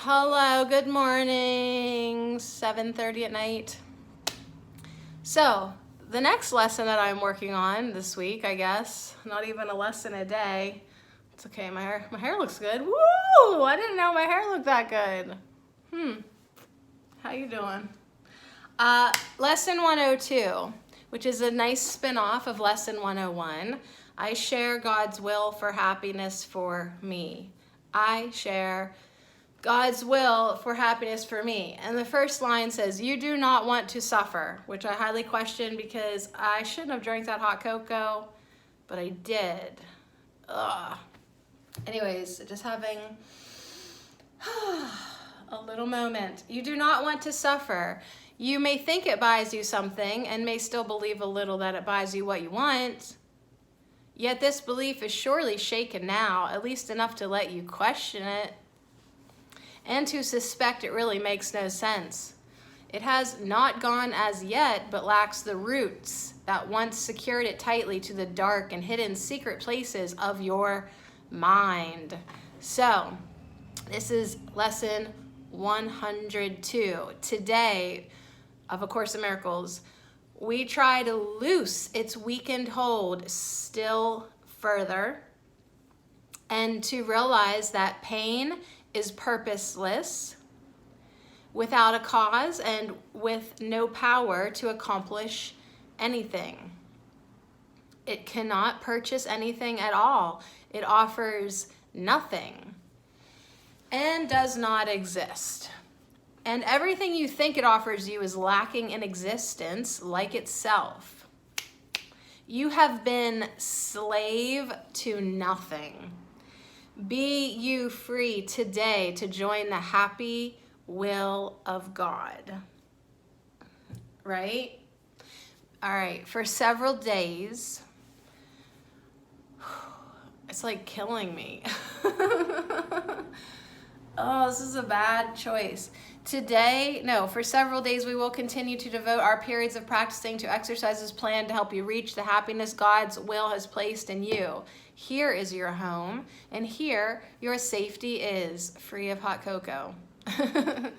Hello, good morning, 7:30 at night. So, the next lesson that I'm working on this week, I guess, not even a lesson a day. It's okay, my hair looks good. Woo! I didn't know my hair looked that good. How you doing? Lesson 102, which is a nice spin-off of lesson 101. I share God's will for happiness for me. I share God's will for happiness for me. And the first line says, you do not want to suffer, which I highly question because I shouldn't have drank that hot cocoa, but I did. Ugh. Anyways, just having a little moment. You do not want to suffer. You may think it buys you something and may still believe a little that it buys you what you want. Yet this belief is surely shaken now, at least enough to let you question it and to suspect it really makes no sense. It has not gone as yet, but lacks the roots that once secured it tightly to the dark and hidden secret places of your mind. So, this is lesson 102. Today, of A Course in Miracles, we try to loose its weakened hold still further and to realize that pain is purposeless, without a cause, and with no power to accomplish anything. It cannot purchase anything at all. It offers nothing and does not exist. And everything you think it offers you is lacking in existence, like itself. You have been slave to nothing. Be you free today to join the happy will of God. Right? All right, for several days, it's like killing me. Oh, this is a bad choice. For several days we will continue to devote our periods of practicing to exercises planned to help you reach the happiness God's will has placed in you. Here is your home, and here your safety is, free of hot cocoa. I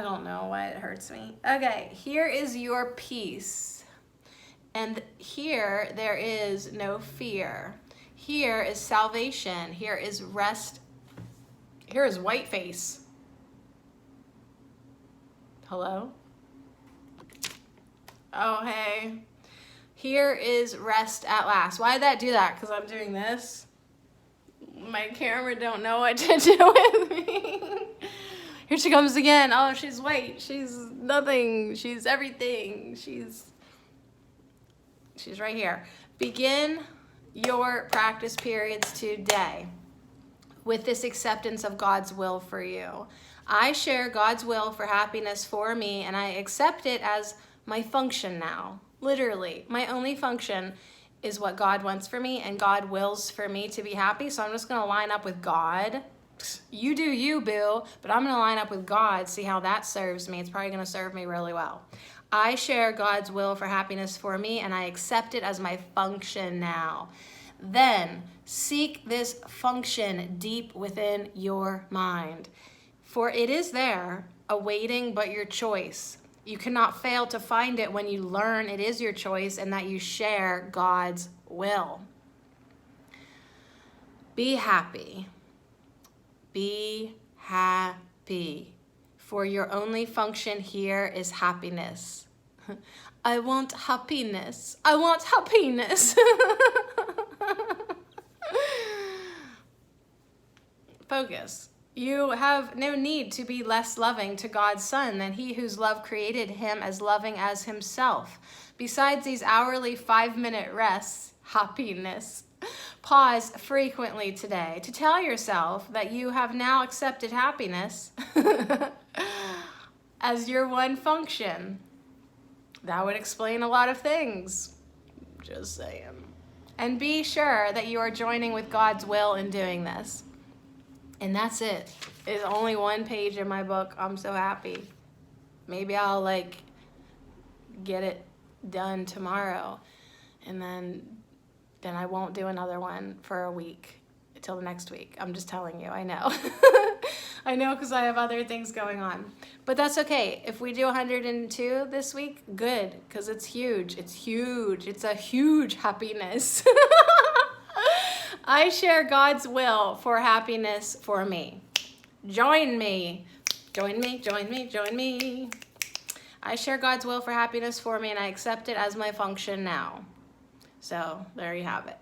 don't know why it hurts me. Okay, here is your peace, and here there is no fear. Here is salvation. Here is rest. Here is white face. Hello? Oh, hey. Here is rest at last. Why did that do that? Because I'm doing this? My camera don't know what to do with me. Here she comes again. Oh, she's white. She's nothing. She's everything. She's right here. Begin your practice periods today with this acceptance of God's will for you. I share God's will for happiness for me, and I accept it as my function now. Literally, my only function is what God wants for me, and God wills for me to be happy, so I'm just going to line up with God. You do you, boo, but I'm going to line up with God, see how that serves me. It's probably going to serve me really well. I share God's will for happiness for me, and I accept it as my function now. Then, seek this function deep within your mind, for it is there, awaiting but your choice. You cannot fail to find it when you learn it is your choice and that you share God's will. Be happy. Be happy. For your only function here is happiness. I want happiness. I want happiness. Focus. You have no need to be less loving to God's Son than He whose love created Him as loving as Himself. Besides these hourly 5-minute rests, happiness, pause frequently today to tell yourself that you have now accepted happiness as your one function. That would explain a lot of things. Just saying. And be sure that you are joining with God's will in doing this. And that's it. It's only one page in my book. I'm so happy. Maybe I'll get it done tomorrow. And then I won't do another one for a week. Till the next week. I'm just telling you, I know. I know, because I have other things going on. But that's okay. If we do 102 this week, good, because it's huge. It's huge. It's a huge happiness. I share God's will for happiness for me. Join me. Join me, join me, join me. I share God's will for happiness for me, and I accept it as my function now. So there you have it.